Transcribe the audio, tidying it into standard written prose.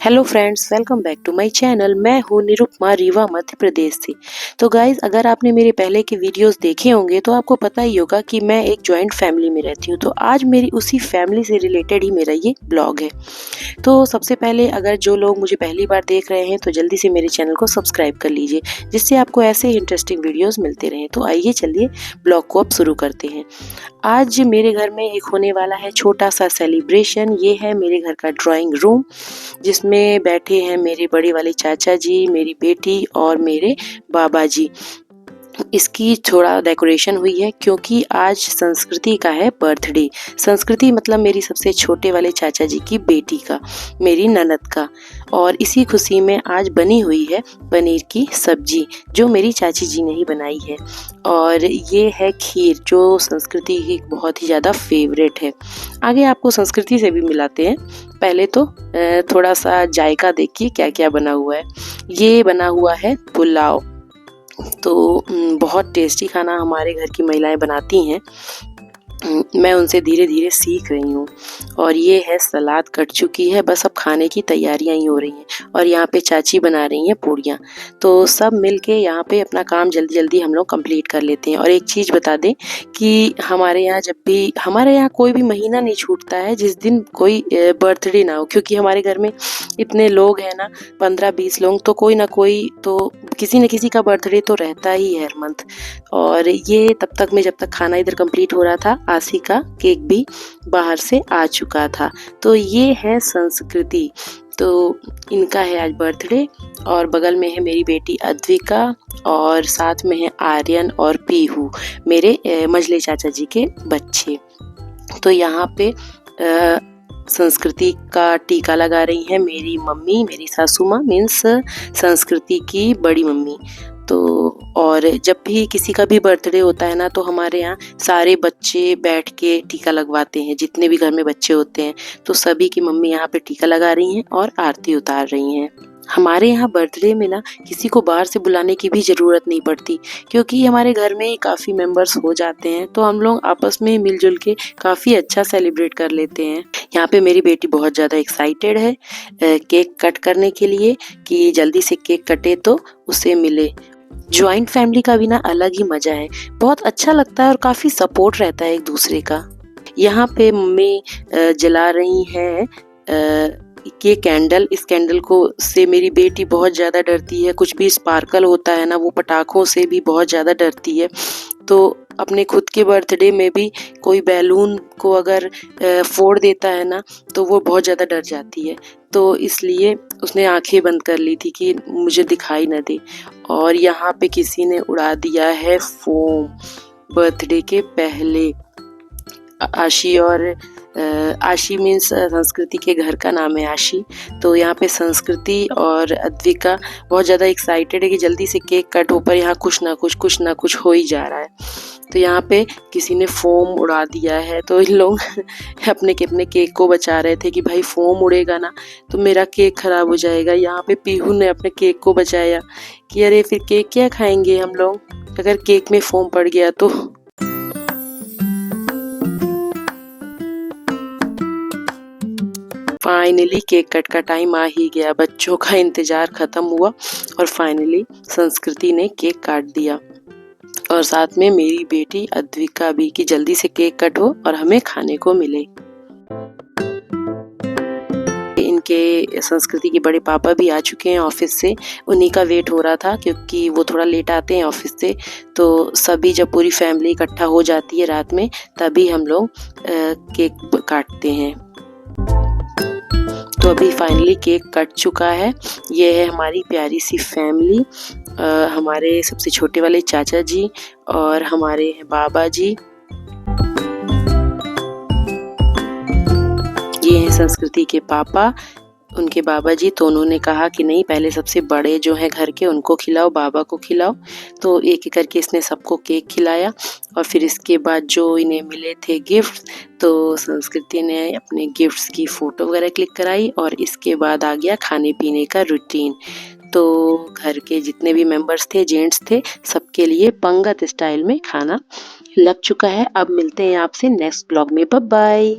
Hello friends, welcome back to my channel. मैं हूँ निरुपमा, रीवा, मध्य प्रदेश से। तो गाइज, अगर आपने मेरे पहले के वीडियोस देखे होंगे तो आपको पता ही होगा कि मैं एक जॉइंट फैमिली में रहती हूँ। तो आज मेरी उसी फैमिली से रिलेटेड ही मेरा ये ब्लॉग है। तो सबसे पहले, अगर जो लोग मुझे पहली बार देख रहे हैं तो जल्दी से मेरे चैनल को सब्सक्राइब कर लीजिए, जिससे आपको ऐसे ही इंटरेस्टिंग वीडियोज़ मिलते रहें। तो आइए चलिए ब्लॉग को अब शुरू करते हैं। आज मेरे घर में एक होने वाला है छोटा सा सेलिब्रेशन। ये है मेरे घर का ड्राइंग रूम, जिसमें बैठे हैं मेरे बड़े वाले चाचा जी, मेरी बेटी और मेरे बाबा जी। इसकी थोड़ा डेकोरेशन हुई है क्योंकि आज संस्कृति का है बर्थडे। संस्कृति मतलब मेरी सबसे छोटे वाले चाचा जी की बेटी का, मेरी ननद का। और इसी खुशी में आज बनी हुई है पनीर की सब्जी, जो मेरी चाची जी ने ही बनाई है। और ये है खीर, जो संस्कृति की बहुत ही ज़्यादा फेवरेट है। आगे आपको संस्कृति से भी मिलाते हैं। पहले तो थोड़ा सा जायका देखिए क्या क्या बना हुआ है। ये बना हुआ है पुलाव। तो बहुत टेस्टी खाना हमारे घर की महिलाएं बनाती हैं। मैं उनसे धीरे धीरे सीख रही हूँ। और ये है सलाद कट चुकी है, बस अब खाने की तैयारियां ही हो रही हैं। और यहाँ पे चाची बना रही हैं पूड़ियाँ। तो सब मिल के यहाँ पे अपना काम जल्दी जल्दी हम लोग कंप्लीट कर लेते हैं। और एक चीज़ बता दें कि हमारे यहाँ कोई भी महीना नहीं छूटता है जिस दिन कोई बर्थडे ना हो, क्योंकि हमारे घर में इतने लोग हैं ना, 15-20 लोग, तो कोई ना कोई तो किसी न किसी का बर्थडे तो रहता ही है हर मंथ। और ये तब तक जब तक खाना इधर कंप्लीट हो रहा था, आशी का केक भी बाहर से आ चुका था। तो ये है संस्कृति। तो इनका है आज बर्थडे। और बगल में है मेरी बेटी अद्विका, और साथ में है आर्यन और पीहू, मेरे मझले चाचा जी के बच्चे। तो यहाँ पे संस्कृति का टीका लगा रही है मेरी मम्मी, मेरी सासू माँ, मीन्स संस्कृति की बड़ी मम्मी। तो और जब भी किसी का भी बर्थडे होता है ना, तो हमारे यहाँ सारे बच्चे बैठ के टीका लगवाते हैं। जितने भी घर में बच्चे होते हैं, तो सभी की मम्मी यहाँ पे टीका लगा रही हैं और आरती उतार रही हैं। हमारे यहाँ बर्थडे में ना किसी को बाहर से बुलाने की भी ज़रूरत नहीं पड़ती, क्योंकि हमारे घर में ही काफ़ी मेंबर्स हो जाते हैं। तो हम लोग आपस में मिलजुल के काफ़ी अच्छा सेलिब्रेट कर लेते हैं। यहाँ पे मेरी बेटी बहुत ज़्यादा एक्साइटेड है केक कट करने के लिए, कि जल्दी से केक कटे तो उसे मिले। ज्वाइंट फैमिली का भी ना अलग ही मजा है, बहुत अच्छा लगता है और काफ़ी सपोर्ट रहता है एक दूसरे का। यहाँ पे मम्मी जला रही हैं ये कैंडल। इस कैंडल को से मेरी बेटी बहुत ज़्यादा डरती है। कुछ भी स्पार्कल होता है ना, वो पटाखों से भी बहुत ज़्यादा डरती है। तो अपने खुद के बर्थडे में भी कोई बैलून को अगर फोड़ देता है ना, तो वो बहुत ज़्यादा डर जाती है। तो इसलिए उसने आंखें बंद कर ली थी कि मुझे दिखाई न दे। और यहाँ पे किसी ने उड़ा दिया है फोम बर्थडे के पहले। आशी और आशी मीन्स संस्कृति के घर का नाम है आशी। तो यहाँ पे संस्कृति और अद्विका बहुत ज़्यादा एक्साइटेड है कि जल्दी से केक कट हो, पर यहाँ कुछ ना कुछ हो ही जा रहा है। तो यहाँ पे किसी ने फोम उड़ा दिया है, तो इन लोग अपने केक को बचा रहे थे कि भाई फोम उड़ेगा ना तो मेरा केक खराब हो जाएगा। यहाँ पे पीहू ने अपने केक को बचाया कि अरे फिर केक क्या खाएंगे हम लोग अगर केक में फोम पड़ गया तो। फाइनली केक कट का टाइम आ ही गया। बच्चों का इंतजार खत्म हुआ और फाइनली संस्कृति ने केक काट दिया, और साथ में मेरी बेटी अद्विका भी, कि जल्दी से केक कट हो और हमें खाने को मिले। इनके संस्कृति के बड़े पापा भी आ चुके हैं ऑफिस से। उन्हीं का वेट हो रहा था, क्योंकि वो थोड़ा लेट आते हैं ऑफिस से। तो सभी जब पूरी फैमिली इकट्ठा हो जाती है रात में, तभी हम लोग केक काटते हैं। तो अभी फाइनली केक कट चुका है। ये है हमारी प्यारी सी फैमिली। हमारे सबसे छोटे वाले चाचा जी और हमारे बाबा जी। ये हैं संस्कृति के पापा, उनके बाबा जी। तो उन्होंने कहा कि नहीं, पहले सबसे बड़े जो हैं घर के उनको खिलाओ, बाबा को खिलाओ। तो एक एक करके इसने सबको केक खिलाया। और फिर इसके बाद जो इन्हें मिले थे गिफ्ट, तो संस्कृति ने अपने गिफ्ट्स की फ़ोटो वगैरह क्लिक कराई। और इसके बाद आ गया खाने पीने का रूटीन। तो घर के जितने भी मेंबर्स थे, जेंट्स थे, सबके लिए पंगत स्टाइल में खाना लग चुका है। अब मिलते हैं आपसे नेक्स्ट ब्लॉग में। Bye bye.